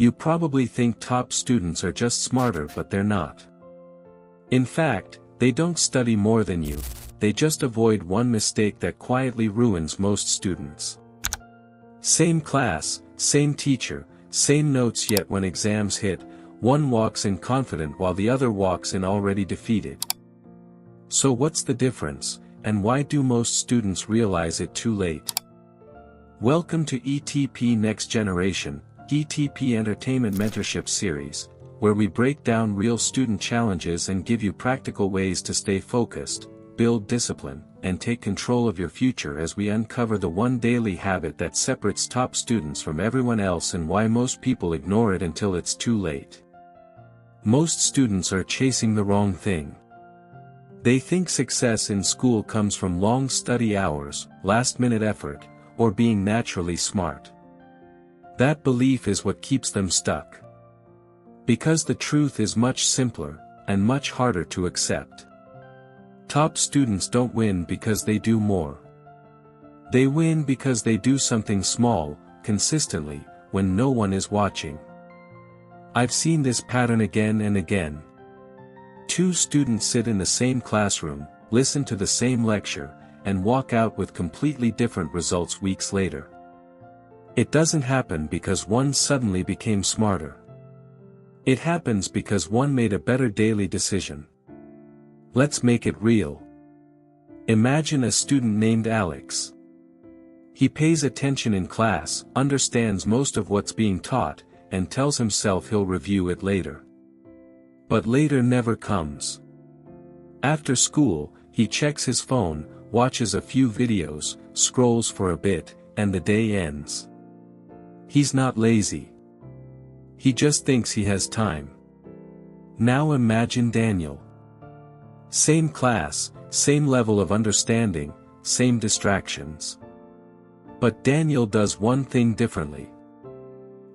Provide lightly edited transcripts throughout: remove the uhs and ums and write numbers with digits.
You probably think top students are just smarter, but they're not. In fact, they don't study more than you, they just avoid one mistake that quietly ruins most students. Same class, same teacher, same notes, yet when exams hit, one walks in confident while the other walks in already defeated. So what's the difference, and why do most students realize it too late? Welcome to ETP Next Generation, ETP Entertainment Mentorship Series, where we break down real student challenges and give you practical ways to stay focused, build discipline, and take control of your future as we uncover the one daily habit that separates top students from everyone else and why most people ignore it until it's too late. Most students are chasing the wrong thing. They think success in school comes from long study hours, last-minute effort, or being naturally smart. That belief is what keeps them stuck. Because the truth is much simpler, and much harder to accept. Top students don't win because they do more. They win because they do something small, consistently, when no one is watching. I've seen this pattern again and again. Two students sit in the same classroom, listen to the same lecture, and walk out with completely different results weeks later. It doesn't happen because one suddenly became smarter. It happens because one made a better daily decision. Let's make it real. Imagine a student named Alex. He pays attention in class, understands most of what's being taught, and tells himself he'll review it later. But later never comes. After school, he checks his phone, watches a few videos, scrolls for a bit, and the day ends. He's not lazy. He just thinks he has time. Now imagine Daniel. Same class, same level of understanding, same distractions. But Daniel does one thing differently.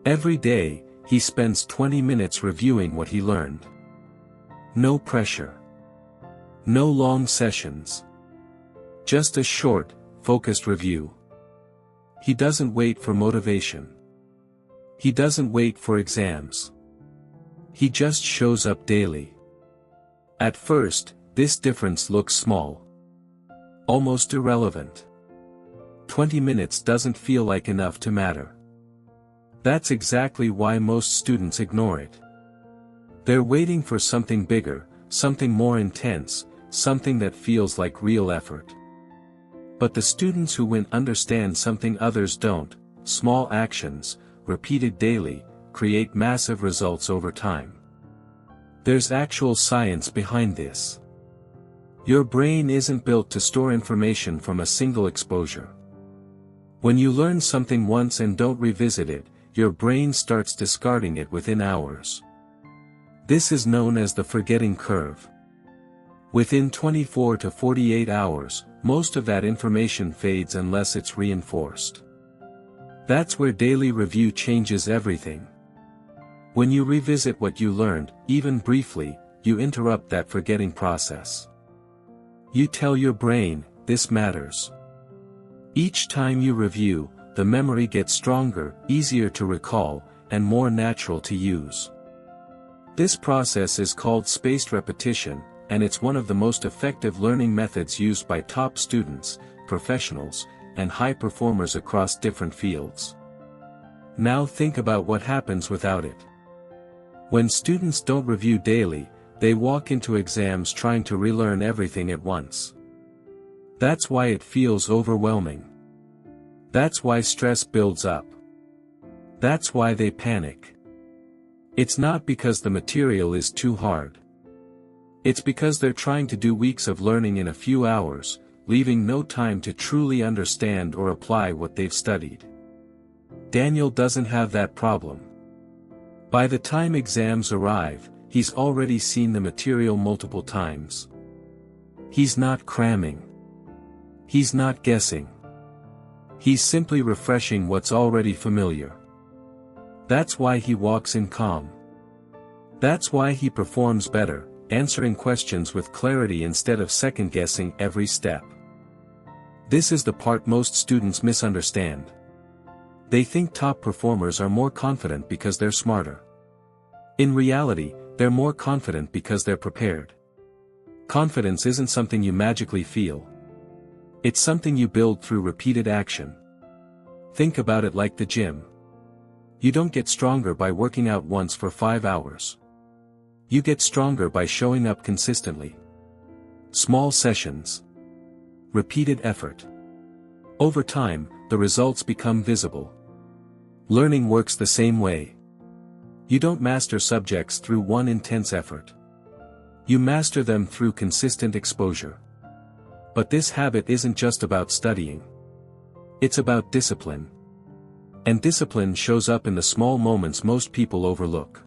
Every day, he spends 20 minutes reviewing what he learned. No pressure. No long sessions. Just a short, focused review. He doesn't wait for motivation. He doesn't wait for exams. He just shows up daily. At first, this difference looks small. Almost irrelevant. 20 minutes doesn't feel like enough to matter. That's exactly why most students ignore it. They're waiting for something bigger, something more intense, something that feels like real effort. But the students who win understand something others don't: small actions, repeated daily, create massive results over time. There's actual science behind this. Your brain isn't built to store information from a single exposure. When you learn something once and don't revisit it, your brain starts discarding it within hours. This is known as the forgetting curve. Within 24 to 48 hours, most of that information fades unless it's reinforced. That's where daily review changes everything. When you revisit what you learned, even briefly, you interrupt that forgetting process. You tell your brain, this matters. Each time you review, the memory gets stronger, easier to recall, and more natural to use. This process is called spaced repetition, and it's one of the most effective learning methods used by top students, professionals, and high performers across different fields. Now think about what happens without it. When students don't review daily, they walk into exams trying to relearn everything at once. That's why it feels overwhelming. That's why stress builds up. That's why they panic. It's not because the material is too hard. It's because they're trying to do weeks of learning in a few hours, leaving no time to truly understand or apply what they've studied. Daniel doesn't have that problem. By the time exams arrive, he's already seen the material multiple times. He's not cramming. He's not guessing. He's simply refreshing what's already familiar. That's why he walks in calm. That's why he performs better, answering questions with clarity instead of second-guessing every step. This is the part most students misunderstand. They think top performers are more confident because they're smarter. In reality, they're more confident because they're prepared. Confidence isn't something you magically feel. It's something you build through repeated action. Think about it like the gym. You don't get stronger by working out once for 5 hours. You get stronger by showing up consistently. Small sessions. Repeated effort. Over time, the results become visible. Learning works the same way. You don't master subjects through one intense effort. You master them through consistent exposure. But this habit isn't just about studying. It's about discipline. And discipline shows up in the small moments most people overlook.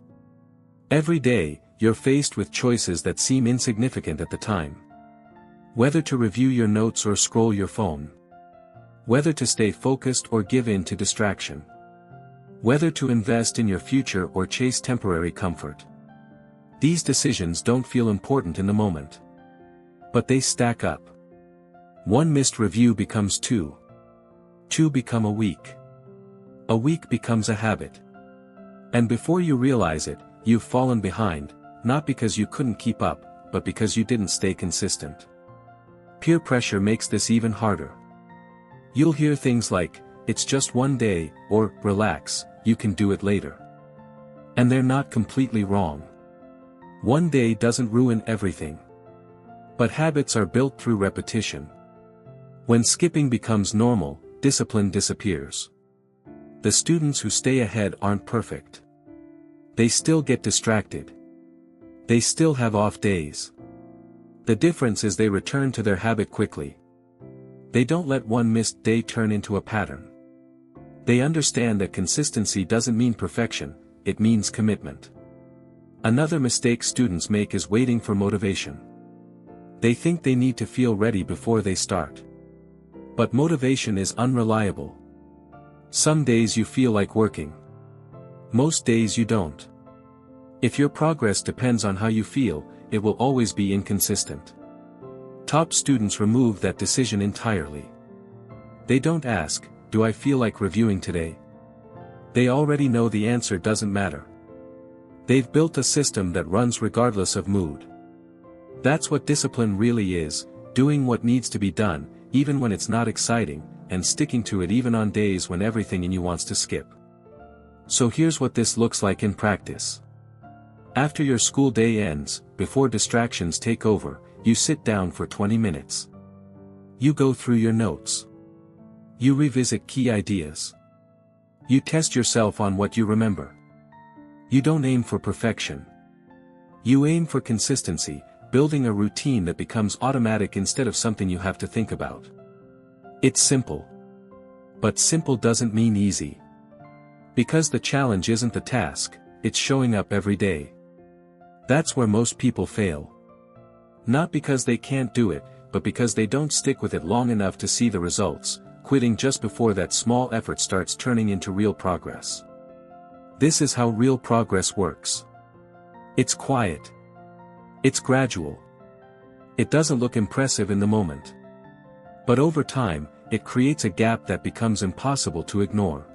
Every day, you're faced with choices that seem insignificant at the time. Whether to review your notes or scroll your phone. Whether to stay focused or give in to distraction. Whether to invest in your future or chase temporary comfort. These decisions don't feel important in the moment. But they stack up. One missed review becomes 2. 2 become a week. A week becomes a habit. And before you realize it, you've fallen behind, not because you couldn't keep up, but because you didn't stay consistent. Peer pressure makes this even harder. You'll hear things like, "It's just one day," or "Relax, you can do it later." And they're not completely wrong. One day doesn't ruin everything. But habits are built through repetition. When skipping becomes normal, discipline disappears. The students who stay ahead aren't perfect. They still get distracted. They still have off days. The difference is they return to their habit quickly. They don't let one missed day turn into a pattern. They understand that consistency doesn't mean perfection, it means commitment. Another mistake students make is waiting for motivation. They think they need to feel ready before they start. But motivation is unreliable. Some days you feel like working. Most days you don't. If your progress depends on how you feel, it will always be inconsistent. Top students remove that decision entirely. They don't ask, "Do I feel like reviewing today?" They already know the answer doesn't matter. They've built a system that runs regardless of mood. That's what discipline really is, doing what needs to be done, even when it's not exciting, and sticking to it even on days when everything in you wants to skip. So here's what this looks like in practice. After your school day ends, before distractions take over, you sit down for 20 minutes. You go through your notes. You revisit key ideas. You test yourself on what you remember. You don't aim for perfection. You aim for consistency, building a routine that becomes automatic instead of something you have to think about. It's simple. But simple doesn't mean easy. Because the challenge isn't the task, it's showing up every day. That's where most people fail. Not because they can't do it, but because they don't stick with it long enough to see the results, quitting just before that small effort starts turning into real progress. This is how real progress works. It's quiet. It's gradual. It doesn't look impressive in the moment. But over time, it creates a gap that becomes impossible to ignore.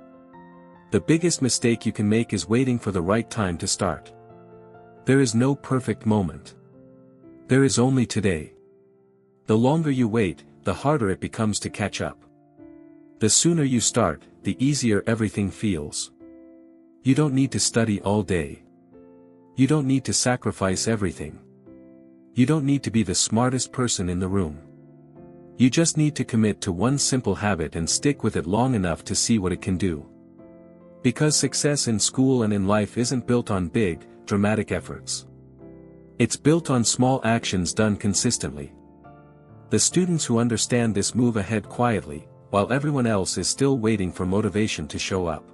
The biggest mistake you can make is waiting for the right time to start. There is no perfect moment. There is only today. The longer you wait, the harder it becomes to catch up. The sooner you start, the easier everything feels. You don't need to study all day. You don't need to sacrifice everything. You don't need to be the smartest person in the room. You just need to commit to one simple habit and stick with it long enough to see what it can do. Because success in school and in life isn't built on big, dramatic efforts. It's built on small actions done consistently. The students who understand this move ahead quietly, while everyone else is still waiting for motivation to show up.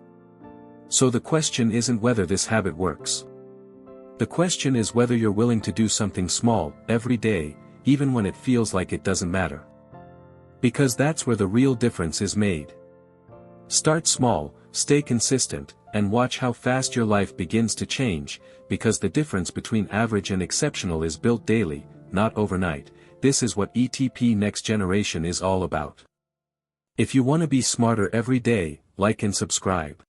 So the question isn't whether this habit works. The question is whether you're willing to do something small, every day, even when it feels like it doesn't matter. Because that's where the real difference is made. Start small, stay consistent, and watch how fast your life begins to change, because the difference between average and exceptional is built daily, not overnight. This is what ETP Next Generation is all about. If you want to be smarter every day, like and subscribe.